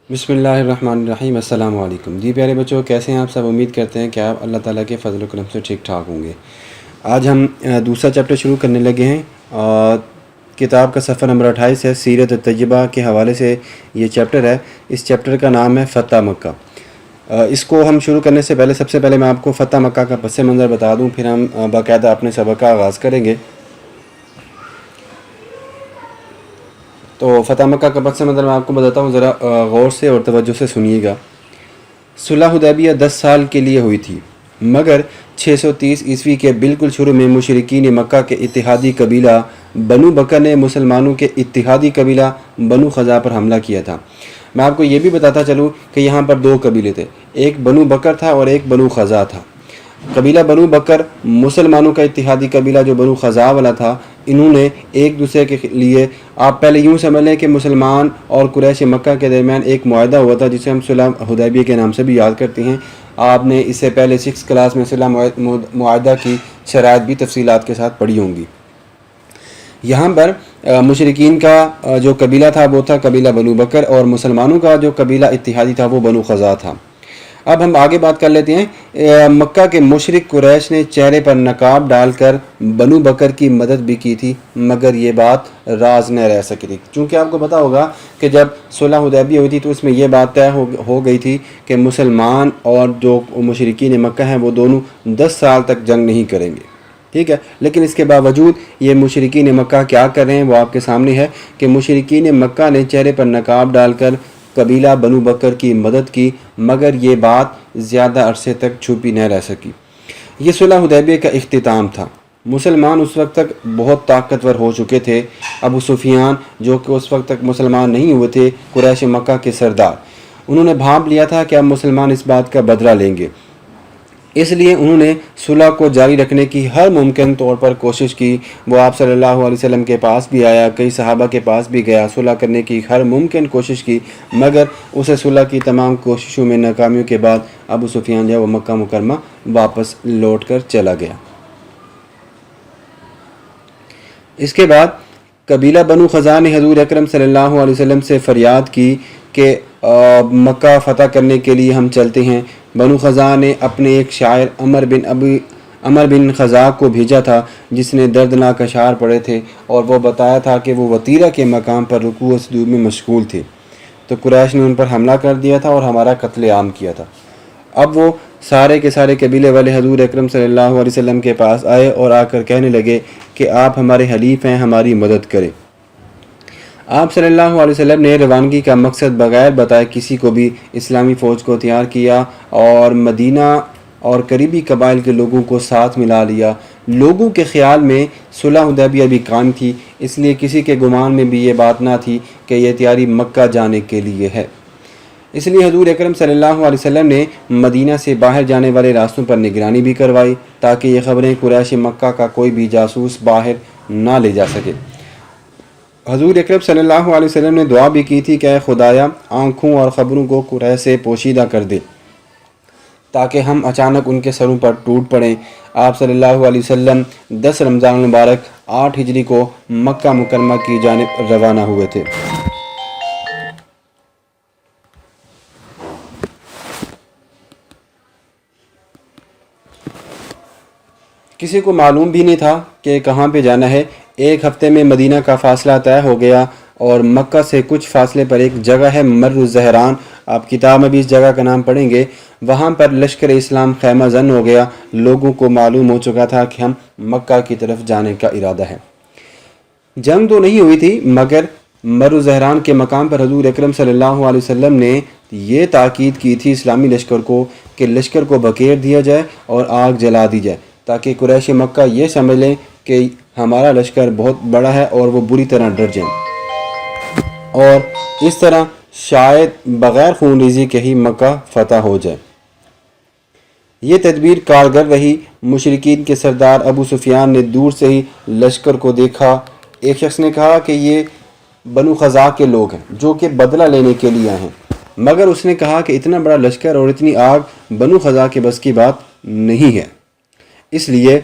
بسم اللہ الرحمن الرحیم۔ السلام علیکم جی پیارے بچوں، کیسے ہیں آپ سب؟ امید کرتے ہیں کہ آپ اللہ تعالیٰ کے فضل و کرم سے ٹھیک ٹھاک ہوں گے۔ آج ہم دوسرا چیپٹر شروع کرنے لگے ہیں اور کتاب کا صفحہ نمبر 28 ہے۔ سیرت طیبہ کے حوالے سے یہ چیپٹر ہے۔ اس چیپٹر کا نام ہے فتح مکہ۔ اس کو ہم شروع کرنے سے پہلے سب سے پہلے میں آپ کو فتح مکہ کا پس منظر بتا دوں، پھر ہم باقاعدہ اپنے سبق کا آغاز کریں گے۔ تو فتح مکہ کا پس منظر میں آپ کو بتاتا ہوں، ذرا غور سے اور توجہ سے سنیے گا۔ صلح حدیبیہ 10 سال کے لیے ہوئی تھی، مگر 630 عیسوی کے بالکل شروع میں مشرکین مکہ کے اتحادی قبیلہ بنو بکر نے مسلمانوں کے اتحادی قبیلہ بنو خزاع پر حملہ کیا تھا۔ میں آپ کو یہ بھی بتاتا چلوں کہ یہاں پر دو قبیلے تھے، ایک بنو بکر تھا اور ایک بنو خزاع تھا۔ قبیلہ بنو بکر مسلمانوں کا اتحادی قبیلہ جو بنو خزاع والا تھا، انہوں نے ایک دوسرے کے لیے، آپ پہلے یوں سمجھ لیں کہ مسلمان اور قریش مکہ کے درمیان ایک معاہدہ ہوا تھا جسے ہم صلح حدیبیہ کے نام سے بھی یاد کرتے ہیں۔ آپ نے اس سے پہلے 6 کلاس میں صلح معاہدہ کی شرائط بھی تفصیلات کے ساتھ پڑھی ہوں گی۔ یہاں پر مشرکین کا جو قبیلہ تھا وہ تھا قبیلہ بنو بکر، اور مسلمانوں کا جو قبیلہ اتحادی تھا وہ بنو خزاع تھا۔ اب ہم آگے بات کر لیتے ہیں۔ مکہ کے مشرک قریش نے چہرے پر نقاب ڈال کر بنو بکر کی مدد بھی کی تھی، مگر یہ بات راز نہ رہ سکی تھی، چونکہ آپ کو پتا ہوگا کہ جب صلح حدیبیہ ہوئی تھی تو اس میں یہ بات طے ہو گئی تھی کہ مسلمان اور جو مشرکین مکہ ہیں وہ دونوں 10 سال تک جنگ نہیں کریں گے، ٹھیک ہے۔ لیکن اس کے باوجود یہ مشرکین مکہ کیا کر رہے ہیں وہ آپ کے سامنے ہے کہ مشرکین مکہ نے چہرے پر نقاب ڈال کر قبیلہ بنو بکر کی مدد کی، مگر یہ بات زیادہ عرصے تک چھپی نہ رہ سکی۔ یہ صلح حدیبیہ کا اختتام تھا۔ مسلمان اس وقت تک بہت طاقتور ہو چکے تھے۔ ابو سفیان جو کہ اس وقت تک مسلمان نہیں ہوئے تھے، قریش مکہ کے سردار، انہوں نے بھانپ لیا تھا کہ اب مسلمان اس بات کا بدلہ لیں گے، اس لیے انہوں نے صلح کو جاری رکھنے کی ہر ممکن طور پر کوشش کی۔ وہ آپ صلی اللہ علیہ وسلم کے پاس بھی آیا، کئی صحابہ کے پاس بھی گیا، صلح کرنے کی ہر ممکن کوشش کی، مگر اسے صلح کی تمام کوششوں میں ناکامیوں کے بعد ابو سفیان جو وہ مکہ مکرمہ واپس لوٹ کر چلا گیا۔ اس کے بعد قبیلہ بنو خزاع نے حضور اکرم صلی اللہ علیہ وسلم سے فریاد کی کہ مکہ فتح کرنے کے لیے ہم چلتے ہیں۔ بنو خزاع نے اپنے ایک شاعر عمر بن خزاع کو بھیجا تھا جس نے دردناک اشعار پڑھے تھے، اور وہ بتایا تھا کہ وہ وطیرہ کے مقام پر رکوع و سجود میں مشغول تھے، تو قریش نے ان پر حملہ کر دیا تھا اور ہمارا قتل عام کیا تھا۔ اب وہ سارے کے سارے قبیلے والے حضور اکرم صلی اللہ علیہ وسلم کے پاس آئے اور آ کر کہنے لگے کہ آپ ہمارے حلیف ہیں، ہماری مدد کریں۔ آپ صلی اللہ علیہ وسلم نے روانگی کا مقصد بغیر بتائے کسی کو بھی اسلامی فوج کو تیار کیا اور مدینہ اور قریبی قبائل کے لوگوں کو ساتھ ملا لیا۔ لوگوں کے خیال میں صلح حدیبیہ بھی قائم تھی، اس لیے کسی کے گمان میں بھی یہ بات نہ تھی کہ یہ تیاری مکہ جانے کے لیے ہے۔ اس لیے حضور اکرم صلی اللہ علیہ وسلم نے مدینہ سے باہر جانے والے راستوں پر نگرانی بھی کروائی تاکہ یہ خبریں قریش مکہ کا کوئی بھی جاسوس باہر نہ لے جا سکے۔ حضور اکرم صلی اللہ علیہ وسلم نے دعا بھی کی تھی کہ اے خدایا آنکھوں اور خبروں کو قریش سے پوشیدہ کر دے تاکہ ہم اچانک ان کے سروں پر ٹوٹ پڑیں۔ آپ صلی اللہ علیہ وسلم 10 رمضان المبارک 8 ہجری کو مکہ مکرمہ کی جانب روانہ ہوئے تھے۔ کسی کو معلوم بھی نہیں تھا کہ کہاں پہ جانا ہے۔ ایک ہفتے میں مدینہ کا فاصلہ طے ہو گیا اور مکہ سے کچھ فاصلے پر ایک جگہ ہے مر الزہران، آپ کتاب میں بھی اس جگہ کا نام پڑھیں گے، وہاں پر لشکر اسلام خیمہ زن ہو گیا۔ لوگوں کو معلوم ہو چکا تھا کہ ہم مکہ کی طرف جانے کا ارادہ ہے۔ جنگ تو نہیں ہوئی تھی، مگر مر الزہران کے مقام پر حضور اکرم صلی اللہ علیہ وسلم نے یہ تاکید کی تھی اسلامی لشکر کو کہ لشکر کو بکیر دیا جائے اور آگ جلا دی جائے تاکہ قریش مکہ یہ سمجھ لیں کہ ہمارا لشکر بہت بڑا ہے اور وہ بری طرح ڈر جائیں، اور اس طرح شاید بغیر خون ریزی کے ہی مکہ فتح ہو جائے۔ یہ تدبیر کارگر رہی۔ مشرکین کے سردار ابو سفیان نے دور سے ہی لشکر کو دیکھا۔ ایک شخص نے کہا کہ یہ بنو خزاع کے لوگ ہیں جو کہ بدلہ لینے کے لیے آئے ہیں، مگر اس نے کہا کہ اتنا بڑا لشکر اور اتنی آگ بنو خزاع کے بس کی بات نہیں ہے۔ اس لیے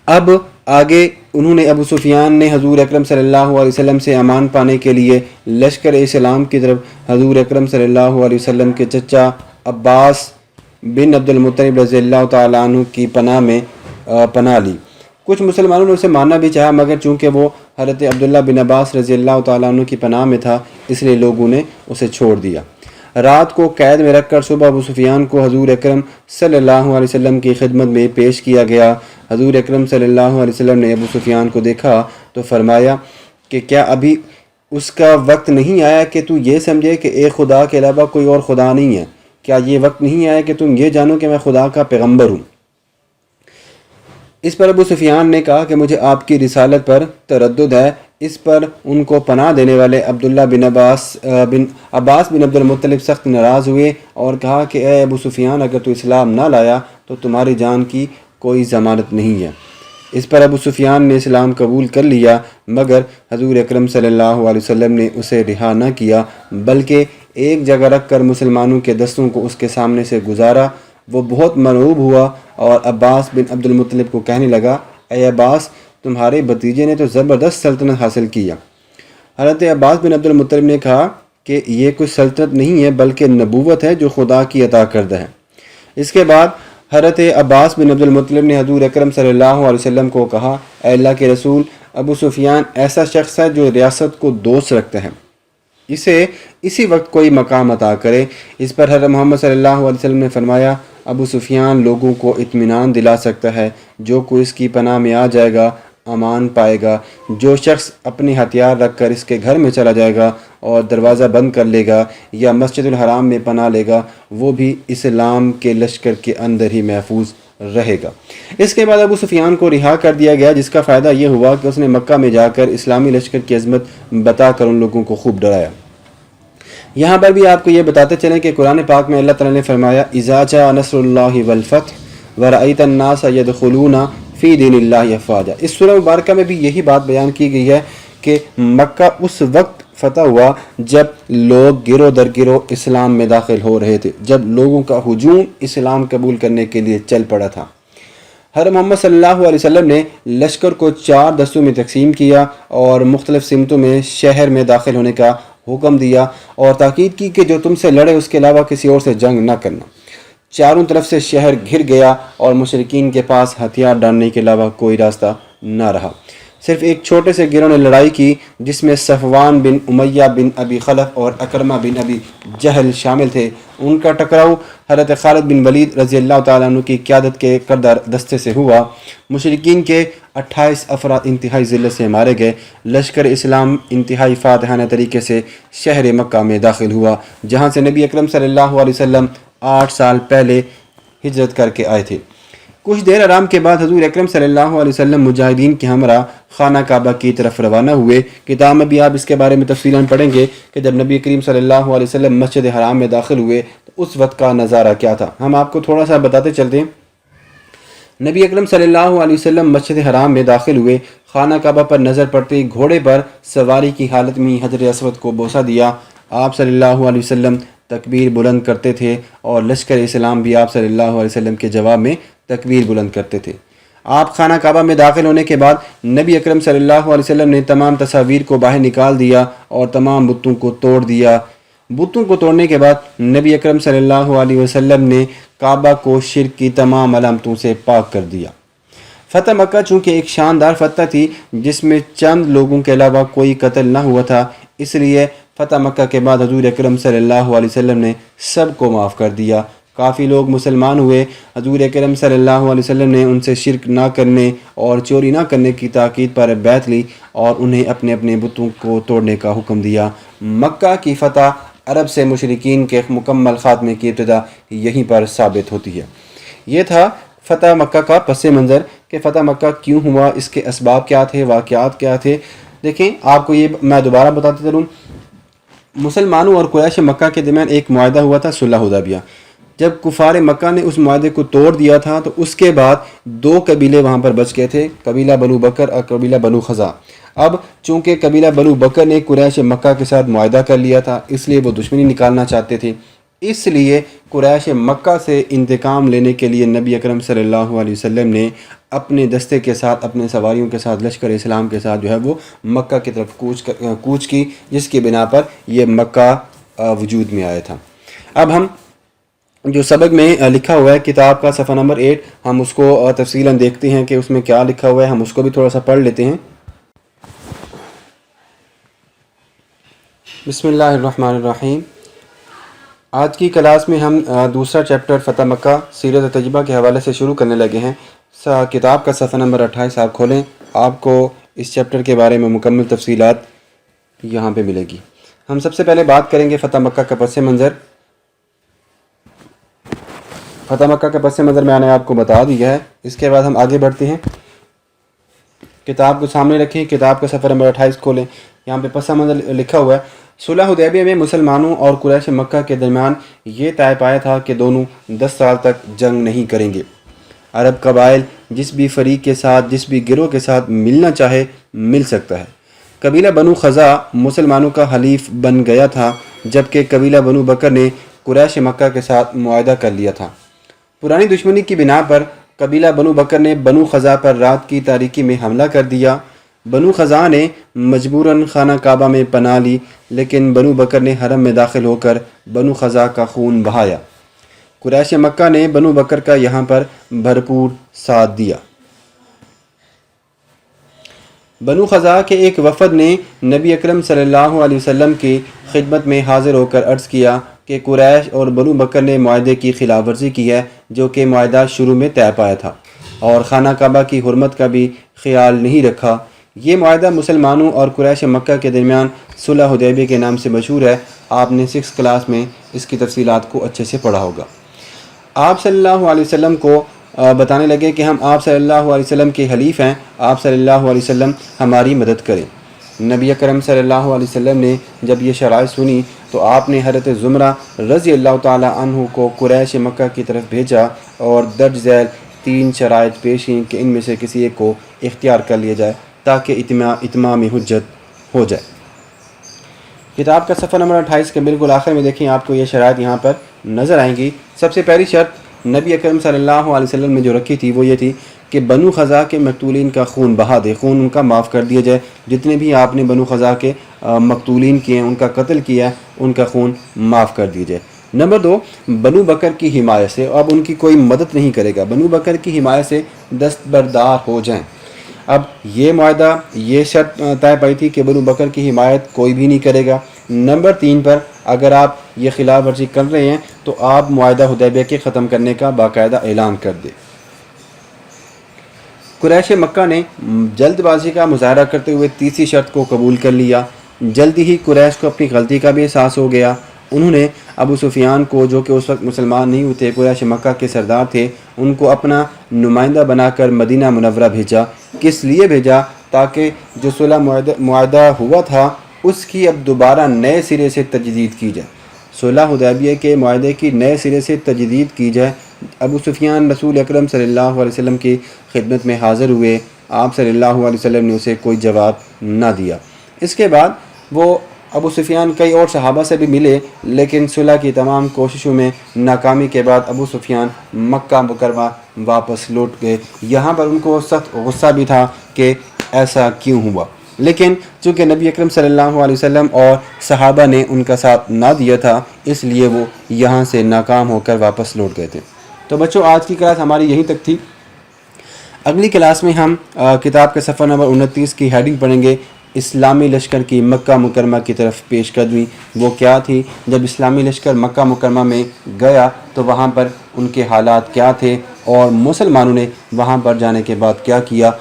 اب آگے انہوں نے ابو سفیان نے حضور اکرم صلی اللہ علیہ وسلم سے امان پانے کے لیے لشکر اسلام کی طرف حضور اکرم صلی اللہ علیہ وسلم کے چچا عباس بن عبد المطلب رضی اللہ تعالیٰ عنہ کی پناہ لی۔ کچھ مسلمانوں نے اسے ماننا بھی چاہا، مگر چونکہ وہ حضرت عبداللہ بن عباس رضی اللہ تعالیٰ عنہ کی پناہ میں تھا، اس لیے لوگوں نے اسے چھوڑ دیا۔ رات کو قید میں رکھ کر صبح ابو سفیان کو حضور اکرم صلی اللہ علیہ وسلم کی خدمت میں پیش کیا گیا۔ حضور اکرم صلی اللہ علیہ وسلم نے ابو سفیان کو دیکھا تو فرمایا کہ کیا ابھی اس کا وقت نہیں آیا کہ تو یہ سمجھے کہ ایک خدا کے علاوہ کوئی اور خدا نہیں ہے؟ کیا یہ وقت نہیں آیا کہ تم یہ جانو کہ میں خدا کا پیغمبر ہوں؟ اس پر ابو سفیان نے کہا کہ مجھے آپ کی رسالت پر تردد ہے۔ اس پر ان کو پناہ دینے والے عبداللہ بن عباس بن عبد المطلب سخت ناراض ہوئے اور کہا کہ اے ابو سفیان، اگر تو اسلام نہ لایا تو تمہاری جان کی کوئی ضمانت نہیں ہے۔ اس پر ابو سفیان نے اسلام قبول کر لیا، مگر حضور اکرم صلی اللہ علیہ وسلم نے اسے رہا نہ کیا، بلکہ ایک جگہ رکھ کر مسلمانوں کے دستوں کو اس کے سامنے سے گزارا۔ وہ بہت مرعوب ہوا اور عباس بن عبد المطلب کو کہنے لگا، اے عباس، تمہارے بھتیجے نے تو زبردست سلطنت حاصل کیا۔ حضرت عباس بن عبد المطلب نے کہا کہ یہ کوئی سلطنت نہیں ہے بلکہ نبوت ہے جو خدا کی عطا کردہ ہے۔ اس کے بعد حضرت عباس بن عبد المطلب نے حضور اکرم صلی اللہ علیہ وسلم کو کہا، اے اللہ کے رسول، ابو سفیان ایسا شخص ہے جو ریاست کو دوست رکھتا ہے، اسے اسی وقت کوئی مقام عطا کرے۔ اس پر حضرت محمد صلی اللہ علیہ وسلم نے فرمایا، ابو سفیان لوگوں کو اطمینان دلا سکتا ہے، جو کوئی اس کی پناہ میں آ جائے گا امان پائے گا۔ جو شخص اپنے ہتھیار رکھ کر اس کے گھر میں چلا جائے گا اور دروازہ بند کر لے گا یا مسجد الحرام میں پناہ لے گا، وہ بھی اسلام کے لشکر کے اندر ہی محفوظ رہے گا۔ اس کے بعد ابو سفیان کو رہا کر دیا گیا، جس کا فائدہ یہ ہوا کہ اس نے مکہ میں جا کر اسلامی لشکر کی عظمت بتا کر ان لوگوں کو خوب ڈرایا۔ یہاں پر بھی آپ کو یہ بتاتے چلیں کہ قرآن پاک میں اللہ تعالیٰ نے فرمایا، اذا جاء نصر اللہ والفتح ورأیت الناس یدخلون فی دین اللہ افواجا۔ اس سورہ مبارکہ میں بھی یہی بات بیان کی گئی ہے کہ مکہ اس وقت فتح ہوا جب لوگ گروہ در گروہ اسلام میں داخل ہو رہے تھے، جب لوگوں کا ہجوم اسلام قبول کرنے کے لیے چل پڑا تھا۔ حضرت محمد صلی اللہ علیہ وسلم نے لشکر کو 4 دستوں میں تقسیم کیا اور مختلف سمتوں میں شہر میں داخل ہونے کا حکم دیا اور تاکید کی کہ جو تم سے لڑے اس کے علاوہ کسی اور سے جنگ نہ کرنا۔ چاروں طرف سے شہر گھر گیا اور مشرکین کے پاس ہتھیار ڈالنے کے علاوہ کوئی راستہ نہ رہا۔ صرف ایک چھوٹے سے گروہ نے لڑائی کی، جس میں صفوان بن امیہ بن ابی خلف اور اکرمہ بن ابی جہل شامل تھے۔ ان کا ٹکراؤ حضرت خالد بن ولید رضی اللہ تعالیٰ عنہ کی قیادت کے کردار دستے سے ہوا۔ مشرکین کے 28 افراد انتہائی ذلت سے مارے گئے۔ لشکر اسلام انتہائی فاتحانہ طریقے سے شہر مکہ میں داخل ہوا، جہاں سے نبی اکرم صلی اللہ علیہ وسلم 8 سال پہلے ہجرت کر کے آئے تھے۔ کچھ دیر آرام کے بعد حضور اکرم صلی اللہ علیہ وسلم مجاہدین کے ہمراہ خانہ کعبہ کی طرف روانہ ہوئے۔ کتاب میں بھی آپ اس کے بارے میں تفصیلاً پڑھیں گے کہ جب نبی کریم صلی اللہ علیہ وسلم مسجد حرام میں داخل ہوئے تو اس وقت کا نظارہ کیا تھا، ہم آپ کو تھوڑا سا بتاتے چلتے ہیں۔ نبی اکرم صلی اللہ علیہ وسلم مسجد حرام میں داخل ہوئے، خانہ کعبہ پر نظر پڑتے ہی گھوڑے پر سواری کی حالت میں حجر اسود کو بوسہ دیا۔ آپ صلی اللہ علیہ وسلم تکبیر بلند کرتے تھے اور لشکر اسلام بھی آپ صلی اللہ علیہ وسلم کے جواب میں تکبیر بلند کرتے تھے۔ آپ خانہ کعبہ میں داخل ہونے کے بعد نبی اکرم صلی اللہ علیہ وسلم نے تمام تصاویر کو باہر نکال دیا اور تمام بتوں کو توڑ دیا۔ بتوں کو توڑنے کے بعد نبی اکرم صلی اللہ علیہ وسلم نے کعبہ کو شرک کی تمام علامتوں سے پاک کر دیا۔ فتح مکہ چونکہ ایک شاندار فتح تھی جس میں چند لوگوں کے علاوہ کوئی قتل نہ ہوا تھا، اس لیے فتح مکہ کے بعد حضور اکرم صلی اللہ علیہ وسلم نے سب کو معاف کر دیا۔ کافی لوگ مسلمان ہوئے۔ حضور اکرم صلی اللہ علیہ وسلم نے ان سے شرک نہ کرنے اور چوری نہ کرنے کی تاکید پر بیعت لی اور انہیں اپنے اپنے بتوں کو توڑنے کا حکم دیا۔ مکہ کی فتح عرب سے مشرکین کے مکمل خاتمے کی ابتدا یہیں پر ثابت ہوتی ہے۔ یہ تھا فتح مکہ کا پس منظر کہ فتح مکہ کیوں ہوا، اس کے اسباب کیا تھے، واقعات کیا تھے۔ دیکھیں، آپ کو یہ میں دوبارہ بتاتے چلوں، مسلمانوں اور قریش مکہ کے درمیان ایک معاہدہ ہوا تھا، صلح حدیبیہ۔ جب کفار مکہ نے اس معاہدے کو توڑ دیا تھا تو اس کے بعد 2 قبیلے وہاں پر بچ گئے تھے، قبیلہ بنو بکر اور قبیلہ بنو خزاع۔ اب چونکہ قبیلہ بنو بکر نے قریش مکہ کے ساتھ معاہدہ کر لیا تھا، اس لیے وہ دشمنی نکالنا چاہتے تھے۔ اس لیے قریش مکہ سے انتقام لینے کے لیے نبی اکرم صلی اللہ علیہ وسلم نے اپنے دستے کے ساتھ، اپنے سواریوں کے ساتھ، لشکر اسلام کے ساتھ جو ہے وہ مکہ کی طرف کوچ کی، جس کی بنا پر یہ مکہ وجود میں آیا تھا۔ اب ہم جو سبق میں لکھا ہوا ہے کتاب کا صفحہ نمبر 8، ہم اس کو تفصیلاً دیکھتے ہیں کہ اس میں کیا لکھا ہوا ہے، ہم اس کو بھی تھوڑا سا پڑھ لیتے ہیں۔ بسم اللہ الرحمن الرحیم۔ آج کی کلاس میں ہم دوسرا چیپٹر فتح مکہ سیرت و تجربہ کے حوالے سے شروع کرنے لگے ہیں۔ کتاب کا صفحہ نمبر 28 آپ کھولیں، آپ کو اس چیپٹر کے بارے میں مکمل تفصیلات یہاں پہ ملے گی۔ ہم سب سے پہلے بات کریں گے فتح مکہ کا پس منظر۔ فتح مکہ کا پس منظر میں نے آپ کو بتا دیا ہے، اس کے بعد ہم آگے بڑھتے ہیں۔ کتاب کو سامنے رکھیں، کتاب کا صفحہ نمبر 28 کھولیں، یہاں پہ پس منظر لکھا ہوا ہے۔ صلح حدیبیہ میں مسلمانوں اور قریش مکہ کے درمیان یہ طے پایا تھا کہ دونوں 10 سال تک جنگ نہیں کریں گے۔ عرب قبائل جس بھی فریق کے ساتھ، جس بھی گروہ کے ساتھ ملنا چاہے مل سکتا ہے۔ قبیلہ بنو خزاع مسلمانوں کا حلیف بن گیا تھا، جبکہ قبیلہ بنو بکر نے قریش مکہ کے ساتھ معاہدہ کر لیا تھا۔ پرانی دشمنی کی بنا پر قبیلہ بنو بکر نے بنو خزاع پر رات کی تاریکی میں حملہ کر دیا۔ بنو خزاع نے مجبوراً خانہ کعبہ میں پناہ لی، لیکن بنو بکر نے حرم میں داخل ہو کر بنو خزاع کا خون بہایا۔ قریش مکہ نے بنو بکر کا یہاں پر بھرپور ساتھ دیا۔ بنو خزاع کے ایک وفد نے نبی اکرم صلی اللہ علیہ وسلم کی خدمت میں حاضر ہو کر عرض کیا کہ قریش اور بنو بکر نے معاہدے کی خلاف ورزی کی ہے، جو کہ معاہدہ شروع میں طے پایا تھا، اور خانہ کعبہ کی حرمت کا بھی خیال نہیں رکھا۔ یہ معاہدہ مسلمانوں اور قریش مکہ کے درمیان صلح حدیبیہ کے نام سے مشہور ہے۔ آپ نے 6 کلاس میں اس کی تفصیلات کو اچھے سے پڑھا ہوگا۔ آپ صلی اللہ علیہ وسلم کو بتانے لگے کہ ہم آپ صلی اللہ علیہ وسلم کے حلیف ہیں، آپ صلی اللہ علیہ وسلم ہماری مدد کریں۔ نبی اکرم صلی اللہ علیہ وسلم نے جب یہ شرائط سنی تو آپ نے حضرت زمرہ رضی اللہ تعالی عنہ کو قریش مکہ کی طرف بھیجا اور درج ذیل 3 شرائط پیش کیں کہ ان میں سے کسی ایک کو اختیار کر لیا جائے تاکہ اتمام حجت ہو جائے۔ کتاب کا صفحہ نمبر 28 کے بالکل آخر میں دیکھیں، آپ کو یہ شرائط یہاں پر نظر آئیں گی۔ سب سے پہلی شرط نبی اکرم صلی اللہ علیہ وسلم نے جو رکھی تھی وہ یہ تھی کہ بنو خزاع کے مقتولین کا خون بہا دے، خون ان کا معاف کر دیا جائے۔ جتنے بھی آپ نے بنو خزاع کے مقتولین کیے ہیں، ان کا قتل کیا ہے، ان کا خون معاف کر دیا جائے۔ نمبر 2، بنو بکر کی حمایت سے، اب ان کی کوئی مدد نہیں کرے گا، بنو بکر کی حمایت سے دستبردار ہو جائیں۔ اب یہ معاہدہ، یہ شرط طے پائی تھی کہ بنو بکر کی حمایت کوئی بھی نہیں کرے گا۔ نمبر 3 پر اگر آپ یہ خلاف ورزی کر رہے ہیں تو آپ معاہدہ حدیبیہ کے ختم کرنے کا باقاعدہ اعلان کر دیں۔ قریش مکہ نے جلد بازی کا مظاہرہ کرتے ہوئے تیسری شرط کو قبول کر لیا۔ جلدی ہی قریش کو اپنی غلطی کا بھی احساس ہو گیا۔ انہوں نے ابو سفیان کو، جو کہ اس وقت مسلمان نہیں ہوتے، قریش مکہ کے سردار تھے، ان کو اپنا نمائندہ بنا کر مدینہ منورہ بھیجا۔ کس لیے بھیجا؟ تاکہ جو صلح معاہدہ ہوا تھا اس کی اب دوبارہ نئے سرے سے تجدید کی جائے، صلح حدیبیہ کے معاہدے کی نئے سرے سے تجدید کی جائے۔ ابو سفیان رسول اکرم صلی اللہ علیہ وسلم کی خدمت میں حاضر ہوئے، آپ صلی اللہ علیہ وسلم نے اسے کوئی جواب نہ دیا۔ اس کے بعد وہ ابو سفیان کئی اور صحابہ سے بھی ملے، لیکن صلح کی تمام کوششوں میں ناکامی کے بعد ابو سفیان مکہ مکرمہ واپس لوٹ گئے۔ یہاں پر ان کو سخت غصہ بھی تھا کہ ایسا کیوں ہوا، لیکن چونکہ نبی اکرم صلی اللہ علیہ وسلم اور صحابہ نے ان کا ساتھ نہ دیا تھا، اس لیے وہ یہاں سے ناکام ہو کر واپس لوٹ گئے تھے۔ تو بچوں، آج کی کلاس ہماری یہیں تک تھی۔ اگلی کلاس میں ہم کتاب کے صفحہ نمبر 29 کی ہیڈنگ پڑھیں گے، اسلامی لشکر کی مکہ مکرمہ کی طرف پیش قدمی۔ وہ کیا تھی؟ جب اسلامی لشکر مکہ مکرمہ میں گیا تو وہاں پر ان کے حالات کیا تھے اور مسلمانوں نے وہاں پر جانے کے بعد کیا کیا۔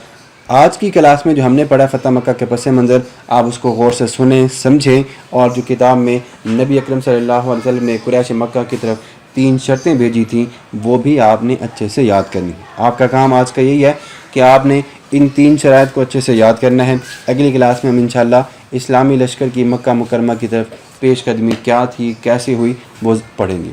آج کی کلاس میں جو ہم نے پڑھا فتح مکہ کے پس منظر، آپ اس کو غور سے سنیں، سمجھیں، اور جو کتاب میں نبی اکرم صلی اللہ علیہ وسلم نے قریش مکہ کی طرف 3 شرطیں بھیجی تھیں وہ بھی آپ نے اچھے سے یاد کرنی۔ آپ کا کام آج کا یہی ہے کہ آپ نے ان 3 شرائط کو اچھے سے یاد کرنا ہے۔ اگلی کلاس میں ہم انشاءاللہ اسلامی لشکر کی مکہ مکرمہ کی طرف پیش قدمی کیا تھی، کیسے ہوئی، وہ پڑھیں گے۔